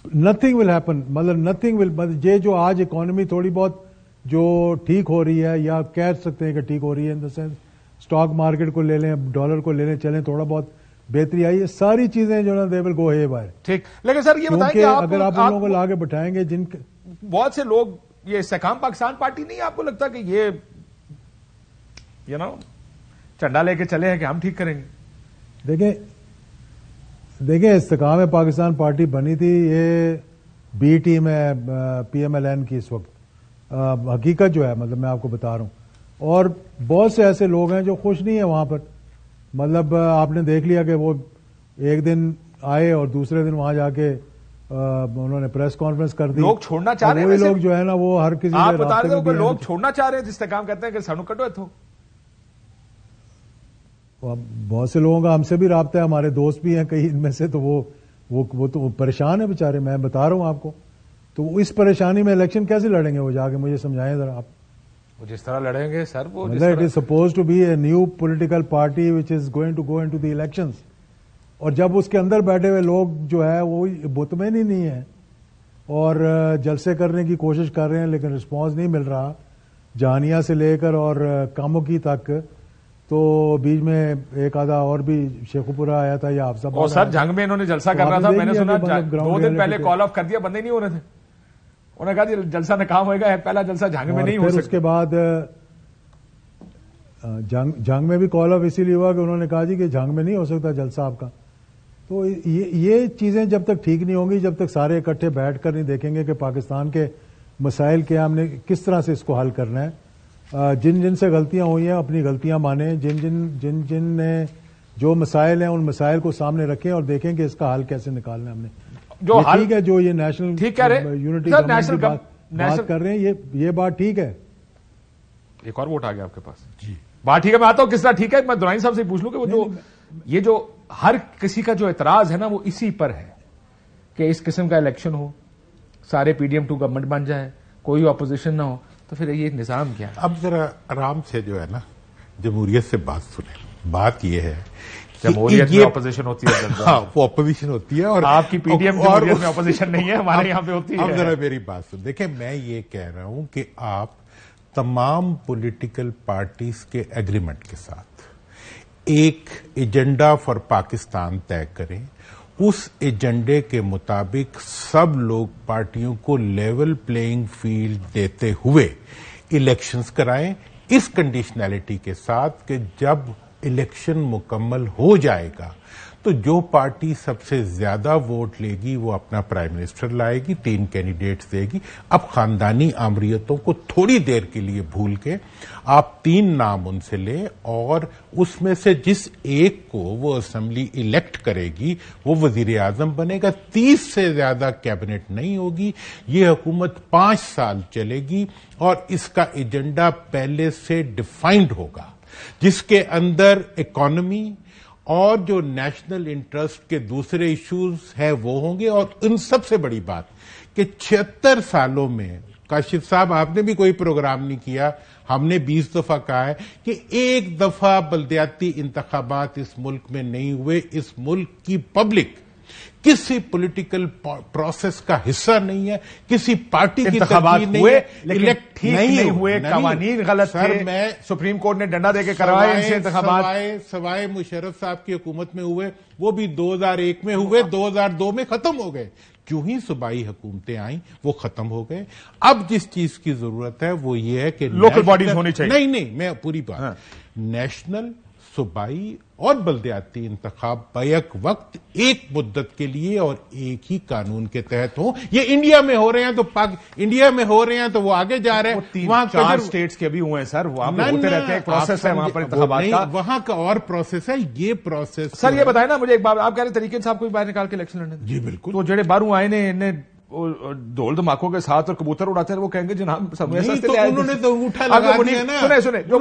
nothing will happen. Nothing will. یہ جو آج اکانومی تھوڑی بہت جو ٹھیک ہو رہی ہے، یا کہہ سکتے ہیں کہ ٹھیک ہو رہی ہے ان دا سینس اسٹاک مارکیٹ کو لے لیں، ڈالر کو لے لیں، چلیں تھوڑا بہت بہتری آئی ہے. ساری چیزیں جو ہے دے ول گو ہے بائے. ٹھیک. لیکن سر یہ بتائیں کہ اگر آپ ان لوگوں کو لا کے بٹھائیں گے جن بہت سے لوگ، یہ استحکام پاکستان پارٹی نہیں آپ کو لگتا کہ یہ چنڈا لے کے چلے ہیں کہ ہم ٹھیک کریں گے؟ دیکھیں استحکام پاکستان پارٹی بنی تھی، یہ بی ٹیم ہے پی ایم ایل این کی اس وقت. حقیقت جو ہے میں آپ کو بتا رہا ہوں. اور بہت سے ایسے لوگ ہیں جو خوش نہیں ہیں وہاں پر. آپ نے دیکھ لیا کہ وہ ایک دن آئے اور دوسرے دن وہاں جا کے انہوں نے پریس کانفرنس کر دی. لوگ چھوڑنا چاہ رہے ہیں. وہی لوگ جو ہے نا وہ ہر کسی آپ بتا رہے ہیں لوگ چھوڑنا چاہ رہے ہیں، استحکام کہتے ہیں کہ سانو کٹو اتھوں. بہت سے لوگوں کا ہم سے بھی رابطہ ہے، ہمارے دوست بھی ہیں کئی ان میں سے، تو وہ تو پریشان ہے بیچارے. میں بتا رہا ہوں آپ کو. تو اس پریشانی میں الیکشن کیسے لڑیں گے وہ جا کے؟ مجھے سمجھائیں ذرا آپ. وہ جس طرح لڑیں گے سر، وہ it is suppose to be a new political party which is going to go into the elections. اور جب اس کے اندر بیٹھے ہوئے لوگ جو ہے وہ مطمئن ہی نہیں ہے اور جلسے کرنے کی کوشش کر رہے ہیں لیکن رسپانس نہیں مل رہا، جہانیہ سے لے کر اور کاموکی تک. تو بیچ میں ایک آدھا اور بھی شیخوپورہ آیا تھا یا حافظ آباد. اور سر جنگ میں انہوں نے جلسہ کرنا تھا، میں نے سنا 2 دن پہلے کال آف کر دیا، بندے نہیں ہو رہے تھے. انہوں نے کہا جلسہ ناکام ہوئے گا، پہلا جلسہ جنگ میں نہیں ہو سکتا. اس کے بعد جنگ میں بھی کال آف اسی لیے ہوا کہ انہوں نے کہا جی کہ جنگ میں نہیں ہو سکتا جلسہ آپ کا. تو یہ چیزیں جب تک ٹھیک نہیں ہوں گی، جب تک سارے اکٹھے بیٹھ کر نہیں دیکھیں گے کہ پاکستان کے مسائل کیا، ہم نے کس طرح سے اس کو حل کرنا ہے. جن سے غلطیاں ہوئی ہیں اپنی غلطیاں مانیں. جن نے جو مسائل ہیں ان مسائل کو سامنے رکھیں اور دیکھیں کہ اس کا حل کیسے نکالنا ہے ہم نے. جو حل ٹھیک ہے جو یہ نیشنل ٹھیک کہہ رہے یونٹی سر، گورنمنٹ کی بات کر رہے ہیں، یہ بات ٹھیک ہے. ایک اور ووٹ آ گیا آپ کے پاس. جی بات ٹھیک ہے. میں آتا ہوں کس طرح ٹھیک ہے. میں دورانی صاحب سے پوچھ لوں کہ وہ جو یہ جو ہر کسی کا جو اعتراض ہے نا وہ اسی پر ہے کہ اس قسم کا الیکشن ہو، سارے پی ڈی ایم 2 گورنمنٹ بن جائے، کوئی اپوزیشن نہ ہو، تو پھر یہ نظام کیا ہے؟ اب ذرا آرام سے جو ہے نا جمہوریت سے بات سنیں. بات یہ ہے جمہوریت میں اپوزیشن ہوتی ہے. ہاں وہ اپوزیشن ہوتی ہے اور آپ کی پی ڈی ایم جمہوریت میں اپوزیشن نہیں ہے، ہمارے یہاں پہ ہوتی ہے. اب ذرا میری بات سن. دیکھیں میں یہ کہہ رہا ہوں کہ آپ تمام پولیٹیکل پارٹیز کے ایگریمنٹ کے ساتھ ایک ایجنڈا فار پاکستان طے کریں. اس ایجنڈے کے مطابق سب لوگ پارٹیوں کو لیول پلینگ فیلڈ دیتے ہوئے الیکشنز کرائیں، اس کنڈیشنلٹی کے ساتھ کہ جب الیکشن مکمل ہو جائے گا تو جو پارٹی سب سے زیادہ ووٹ لے گی وہ اپنا پرائم منسٹر لائے گی، 3 کینڈیڈیٹس دے گی. اب خاندانی آمریتوں کو تھوڑی دیر کے لیے بھول کے آپ 3 نام ان سے لیں اور اس میں سے جس ایک کو وہ اسمبلی الیکٹ کرے گی وہ وزیر اعظم بنے گا. 30 سے زیادہ کیبنٹ نہیں ہوگی. یہ حکومت 5 سال چلے گی اور اس کا ایجنڈا پہلے سے ڈیفائنڈ ہوگا جس کے اندر اکانومی اور جو نیشنل انٹرسٹ کے دوسرے ایشوز ہیں وہ ہوں گے. اور ان سب سے بڑی بات کہ 76 سالوں میں کاشف صاحب آپ نے بھی کوئی پروگرام نہیں کیا، ہم نے 20 دفعہ کہا ہے کہ ایک دفعہ بلدیاتی انتخابات اس ملک میں نہیں ہوئے. اس ملک کی پبلک کسی پولیٹیکل پروسیس کا حصہ نہیں ہے، کسی پارٹی کی انتخابات ترجیح نہیں ہوئے ہے، لیکن ٹھیک نہیں ہوئے، قوانین غلط تھے. میں سپریم کورٹ نے ڈنڈا دے کے کروائے ان سے انتخابات. سوائے مشرف صاحب کی حکومت میں ہوئے، وہ بھی 2001 میں ہوئے، 2002 میں ختم ہو گئے. جو ہی صوبائی حکومتیں آئیں وہ ختم ہو گئے. اب جس چیز کی ضرورت ہے وہ یہ ہے کہ لوکل باڈیز ہونی چاہیے. نہیں میں پوری بات نیشنل، صوبائی اور بلدیاتی انتخاب بیک وقت ایک مدت کے لیے اور ایک ہی قانون کے تحت ہوں. یہ انڈیا میں ہو رہے ہیں تو انڈیا میں ہو رہے ہیں تو وہ آگے جا رہے ہیں. وہاں 4 اسٹیٹس کے بھی ہوئے ہیں سر، وہاں پہ ہوتے رہتے ہیں. پروسیس ہے وہاں پر انتخابات کا، وہاں کا اور پروسیس ہے. یہ پروسیس سر یہ بتائیں نا مجھے ایک بات، آپ کہہ رہے طریقے صاحب کو بھی باہر نکال کے الیکشن لڑنے. جی بالکل. تو جڑے باہروں آئے نے انہیں ڈھول دھماکوں کے ساتھ اور کبوتر اڑاتے ہیں، وہ کہیں گے جناب انہوں نے تو انگوٹھا لگا دیا نا. سنیں جو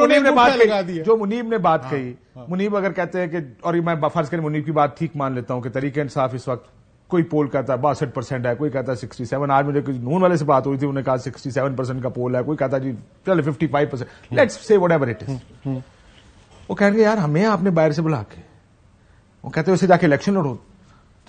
منیب نے بات کہی، منیب اگر کہتے ہیں کہ، اور میں فرض کریں منیب کی بات ٹھیک مان لیتا ہوں کہ تحریک انصاف اس وقت کوئی پول کہتا ہے 62% ہے، کوئی کہتا ہے 67. آج مجھے نون والے سے بات ہوئی تھی، انہوں نے کہا 67% کا پول ہے، کوئی کہتا جی چلے 55%. Let's say what ever it is. وہ کہیں گے یار ہمیں آپ نے باہر سے بلا کے، وہ کہتے ہیں اسے جا کے الیکشن لڑو،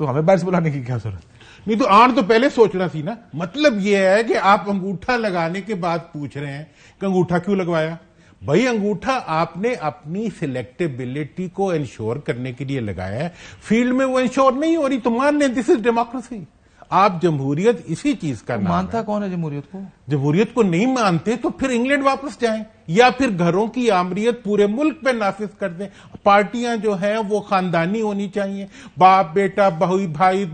تو ہمیں باہر سے بلانے کی کیا ضرورت؟ نہیں تو آن تو پہلے سوچنا تھی نا. مطلب یہ ہے کہ آپ انگوٹھا لگانے کے بعد پوچھ رہے ہیں کہ انگوٹھا کیوں لگوایا. بھائی انگوٹھا آپ نے اپنی سلیکٹیبلٹی کو انشور کرنے کے لیے لگایا ہے، فیلڈ میں وہ انشور نہیں ہو رہی تو مان لیں دس از ڈیموکریسی. آپ جمہوریت اسی چیز کا نام مانتا کون ہے جمہوریت کو؟ جمہوریت کو نہیں مانتے تو پھر انگلینڈ واپس جائیں یا پھر گھروں کی آمریت پورے ملک پہ نافذ کر دیں. پارٹیاں جو ہیں وہ خاندانی ہونی چاہیے، باپ بیٹا بھائی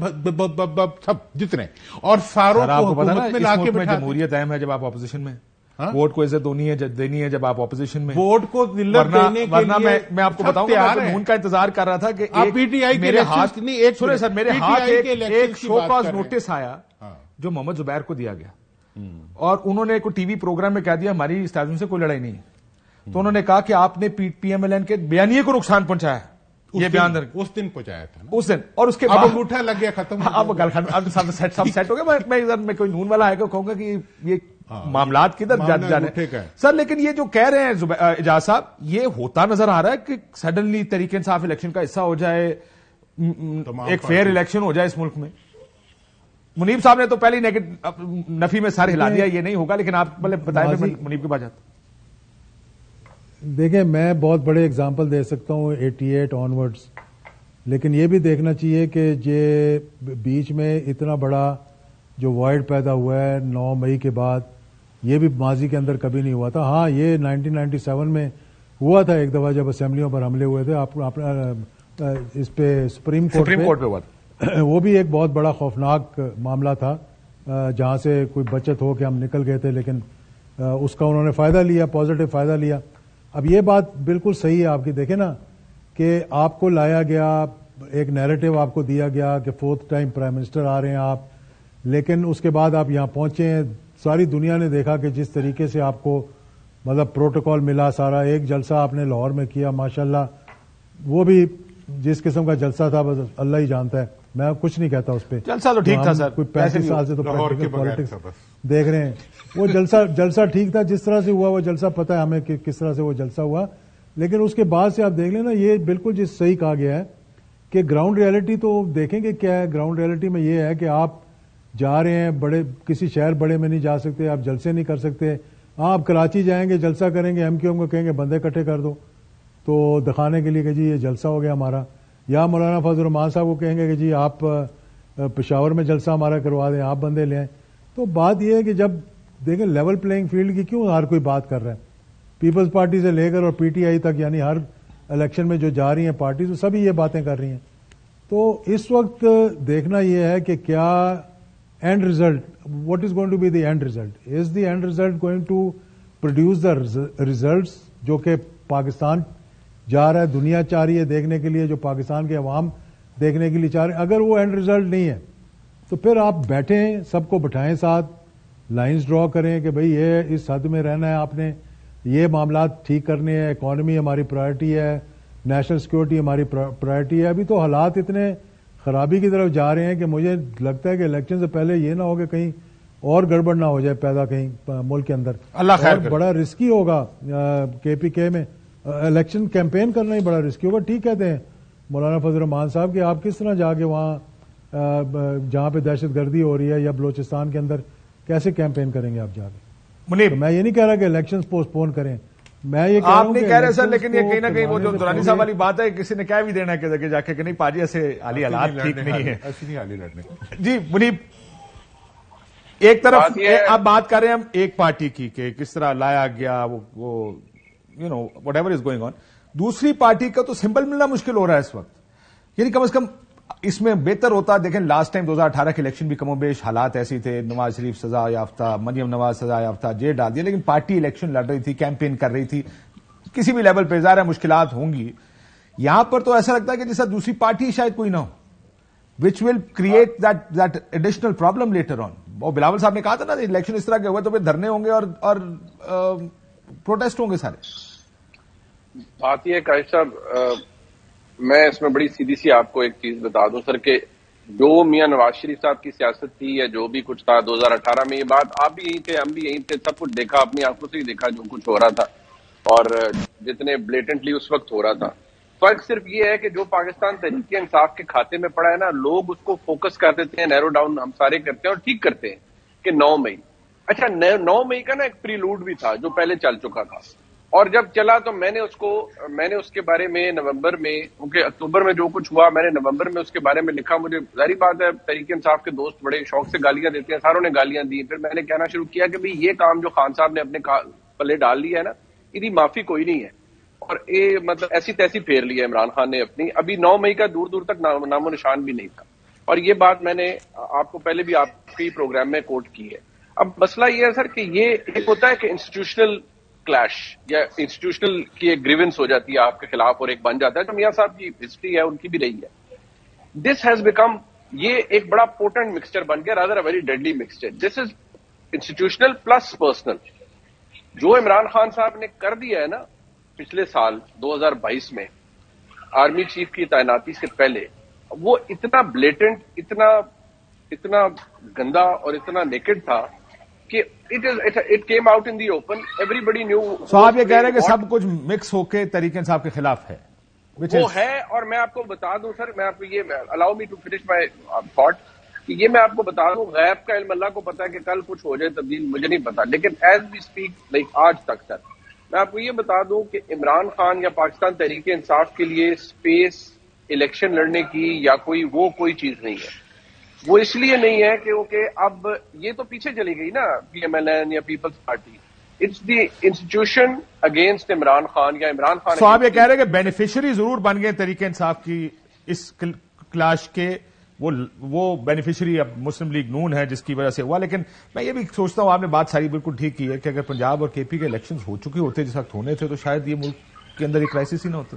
سب جتنے، اور ساروں کو حکومت میں لا کے بٹھا. جمہوریت اہم ہے جب آپ اپوزیشن میں، ووٹ کو عزت دینی ہے جب آپ اپوزیشن میں. ووٹ کو ذلت دینے کے لیے میں آپ کو بتاؤں گا، میں نون کا انتظار کر رہا تھا کہ پی ٹی آئی میرے ہاتھ سنیں سر، میرے ہاتھ ایک شو کاز نوٹس آیا جو محمد زبیر کو دیا گیا، اور انہوں نے کوئی ٹی وی پروگرام میں کہہ دیا ہماری استاذوں سے کوئی لڑائی نہیں ہے. تو انہوں نے کہا کہ آپ نے پی ایم ایل این کے بیانیے کو نقصان پہنچایا. یہ بیان اس دن پہنچایا تھا اس دن، اور اس کے بعد انگوٹھا لگ گیا ختم. اب سب سیٹ ہو گیا. میں کوئی نون والا آئے گا کہوں گا کہ یہ معاملات کدھر جانے سر. لیکن یہ جو کہہ رہے ہیں اعجاز صاحب، یہ ہوتا نظر آ رہا ہے کہ سڈنلی تحریک انصاف الیکشن کا حصہ ہو جائے، ایک فیئر الیکشن ہو جائے اس ملک میں. منیب صاحب نے تو پہلے نفی میں سر ہلا دیا یہ نہیں ہوگا، لیکن آپ بتائیں منیب کے بعد جاتا. دیکھیں میں بہت بڑے ایگزامپل دے سکتا ہوں 88 آنورڈز، لیکن یہ بھی دیکھنا چاہیے کہ یہ بیچ میں اتنا بڑا جو وائڈ پیدا ہوا ہے 9 مئی کے بعد، یہ بھی ماضی کے اندر کبھی نہیں ہوا تھا. ہاں یہ 1997 میں ہوا تھا ایک دفعہ جب اسمبلیوں پر حملے ہوئے تھے. آپ اس پہ سپریم کورٹ پہ ہوا تھا. وہ بھی ایک بہت بڑا خوفناک معاملہ تھا جہاں سے کوئی بچت ہو کہ ہم نکل گئے تھے، لیکن اس کا انہوں نے فائدہ لیا، پازیٹو فائدہ لیا. اب یہ بات بالکل صحیح ہے آپ کی. دیکھیں نا کہ آپ کو لایا گیا، ایک نیریٹو آپ کو دیا گیا کہ 4th ٹائم پرائم منسٹر آ رہے ہیں آپ، لیکن اس کے بعد آپ یہاں پہنچے ہیں، ساری دنیا نے دیکھا کہ جس طریقے سے آپ کو مطلب پروٹوکال ملا، سارا ایک جلسہ آپ نے لاہور میں کیا ماشاءاللہ، وہ بھی جس قسم کا جلسہ تھا بس اللہ ہی جانتا ہے، میں کچھ نہیں کہتا اس پہ، جلسہ تو ٹھیک تھا سر، کوئی 35 سال سے تو پالیٹکس دیکھ رہے ہیں، وہ جلسہ ٹھیک تھا، جس طرح سے ہوا وہ جلسہ پتہ ہے ہمیں کہ کس طرح سے وہ جلسہ ہوا، لیکن اس کے بعد سے آپ دیکھ لیں نا، یہ بالکل جس صحیح کہا گیا ہے کہ گراؤنڈ ریئلٹی تو دیکھیں کہ کیا ہے. گراؤنڈ ریئلٹی میں یہ ہے کہ آپ جا رہے ہیں بڑے کسی شہر بڑے میں نہیں جا سکتے، آپ جلسے نہیں کر سکتے. آپ کراچی جائیں گے جلسہ کریں گے، ایم کیو ایم کو کہیں گے بندے اکٹھے کر دو تو دکھانے کے لیے کہ جی یہ جلسہ ہو گیا ہمارا، یا مولانا فضل الرحمان صاحب کو کہیں گے کہ جی آپ پشاور میں جلسہ ہمارا کروا دیں، آپ بندے لیں. تو بات یہ ہے کہ جب دیکھیں لیول پلینگ فیلڈ کی کیوں ہر کوئی بات کر رہا ہے، پیپلز پارٹی سے لے کر اور پی ٹی آئی تک، یعنی ہر الیکشن میں جو جا رہی ہیں پارٹیز وہ سبھی یہ باتیں کر رہی ہیں. تو اس وقت دیکھنا یہ ہے کہ کیا end result, what is going to be the end result, is the end result going to produce the results جو کہ پاکستان جا رہا ہے، دنیا چاہ رہی ہے دیکھنے کے لیے، جو پاکستان کے عوام دیکھنے کے لیے چاہ رہے ہیں. اگر وہ اینڈ ریزلٹ نہیں ہے تو پھر آپ بیٹھیں، سب کو بٹھائیں ساتھ، لائنز ڈرا کریں کہ بھئی یہ اس حد میں رہنا ہے، آپ نے یہ معاملات ٹھیک کرنے ہیں، اکانومی ہماری پرائرٹی ہے، نیشنل سیکورٹی ہماری پرائرٹی ہے. ابھی تو حالات اتنے خرابی کی طرف جا رہے ہیں کہ مجھے لگتا ہے کہ الیکشن سے پہلے یہ نہ ہو کہ کہیں اور گڑبڑ نہ ہو جائے پیدا کہیں ملک کے اندر. اللہ خیر کرے. بڑا رسکی ہوگا کے پی کے میں الیکشن کیمپین کرنا ہی بڑا رسکی ہوگا. ٹھیک کہتے ہیں مولانا فضل الرحمان صاحب کہ آپ کس طرح جا کے وہاں جہاں پہ دہشت گردی ہو رہی ہے یا بلوچستان کے اندر کیسے کیمپین کریں گے آپ جا کے. منیب میں یہ نہیں کہہ رہا کہ الیکشنز پوسٹ پون کریں، میں یہ آپ نہیں کہہ رہے سر، لیکن یہ کہیں نہ کہیں وہ جو دورانی صاحب والی بات ہے، کسی نے کہہ بھی دینا ہے کہ جا کے کہ نہیں پاجی ایسے عالی حالات ٹھیک نہیں ہے. جی منیب، ایک طرف اب بات کر رہے ہیں ہم ایک پارٹی کی کہ کس طرح لایا گیا وہ you know whatever is going on, دوسری پارٹی کا تو سمبل ملنا مشکل ہو رہا ہے اس وقت. یعنی کم از کم اس میں بہتر ہوتا، دیکھیں لاسٹ ٹائم 2018 کے الیکشن بھی کم و بیش حالات ایسی تھے، نواز شریف سزا یافتہ، مریم نواز سزا یافتہ، جیل ڈال دیا، لیکن پارٹی الیکشن لڑ رہی تھی، کیمپین کر رہی تھی، کسی بھی لیول پہ ظاہر ہے مشکلات ہوں گی. یہاں پر تو ایسا لگتا ہے کہ جیسا دوسری پارٹی شاید کوئی نہ ہو which will create that additional problem later on. اور بلاول صاحب نے کہا تھا نا الیکشن اس طرح کے ہوئے تو پھر دھرنے ہوں گے اور پروٹیسٹ ہوں گے سارے. بات یہ ہے قائد صاحب، میں اس میں بڑی سیدھی سی آپ کو ایک چیز بتا دوں سر کہ جو میاں نواز شریف صاحب کی سیاست تھی یا جو بھی کچھ تھا 2018 میں، یہ بات آپ بھی یہیں تھے، ہم بھی یہیں تھے، سب کچھ دیکھا، اپنی آنکھوں سے ہی دیکھا جو کچھ ہو رہا تھا اور جتنے بلیٹنٹلی اس وقت ہو رہا تھا. فرق صرف یہ ہے کہ جو پاکستان تحریک انصاف کے کھاتے میں پڑا ہے نا، لوگ اس کو فوکس کر دیتے ہیں، نیرو ڈاؤن ہم سارے کرتے ہیں اور ٹھیک کرتے ہیں کہ 9 مئی. اچھا 9 مئی کا نا ایک پریلوڈ بھی تھا جو پہلے چل چکا تھا، اور جب چلا تو میں نے اس کے بارے میں نومبر میں، کیونکہ اکتوبر میں جو کچھ ہوا میں نے نومبر میں اس کے بارے میں لکھا. مجھے ظاہری بات ہے تحریک انصاف کے دوست بڑے شوق سے گالیاں دیتے ہیں، ساروں نے گالیاں دی. پھر میں نے کہنا شروع کیا کہ بھئی یہ کام جو خان صاحب نے اپنے پلے ڈال لیا ہے نا، ادھی معافی کوئی نہیں ہے، اور یہ مطلب ایسی تیسی پھیر لی ہے عمران خان نے اپنی. ابھی 9 مئی کا دور دور تک نام و نشان بھی نہیں تھا، اور یہ بات میں نے آپ کو پہلے بھی آپ کے پروگرام میں کوٹ کی ہے. اب مسئلہ یہ ہے سر کہ یہ ایک ہوتا ہے کہ انسٹیٹیوشنل کلیش یا انسٹیٹیوشنل کی ایک گریونس ہو جاتی ہے آپ کے خلاف اور ایک بن جاتا ہے، تو میاں صاحب کی ہسٹری ہے ان کی بھی رہی ہے. دس ہیز بیکم، یہ ایک بڑا پوٹنٹ مکسچر بن گیا، rather a very deadly mixture. This is institutional plus personal. جو عمران خان صاحب نے کر دیا ہے نا پچھلے سال 2022 میں آرمی چیف کی تعیناتی سے پہلے، وہ اتنا بلیٹنٹ، اتنا گندا اور اتنا نیکڈ تھا کہ it came out in the open, everybody knew. So آپ یہ کہہ رہے ہیں کہ سب کچھ مکس ہو کے تحریک انصاف کے خلاف ہے، وہ ہے. اور میں آپ کو بتا دوں سر، میں آپ کو یہ allow me to finish my thought کہ یہ میں آپ کو بتا دوں، غیب کا علم اللہ کو پتا ہے کہ کل کچھ ہو جائے تبدیل، مجھے نہیں پتا، لیکن ایز وی اسپیک لائک آج تک سر میں آپ کو یہ بتا دوں کہ عمران خان یا پاکستان تحریک انصاف کے لیے اسپیس الیکشن لڑنے کی یا کوئی چیز نہیں ہے. وہ اس لیے نہیں ہے کہ اب یہ تو پیچھے چلی گئی نا پی ایم ایل این یا Peoples Party. It's the institution against Imran Khan یا عمران خان. تو آپ یہ کہہ رہے ہیں کہ بینیفیشری ضرور بن گئے تحریک انصاف کی اس کلاش کے، وہ بینیفیشری اب مسلم لیگ نون ہے جس کی وجہ سے ہوا. لیکن میں یہ بھی سوچتا ہوں، آپ نے بات ساری بالکل ٹھیک کی ہے کہ اگر پنجاب اور کے پی کے الیکشنز ہو چکے ہوتے جس وقت ہونے تھے تو شاید یہ ملک کے اندر ایک کرائسس ہی نہ ہوتا.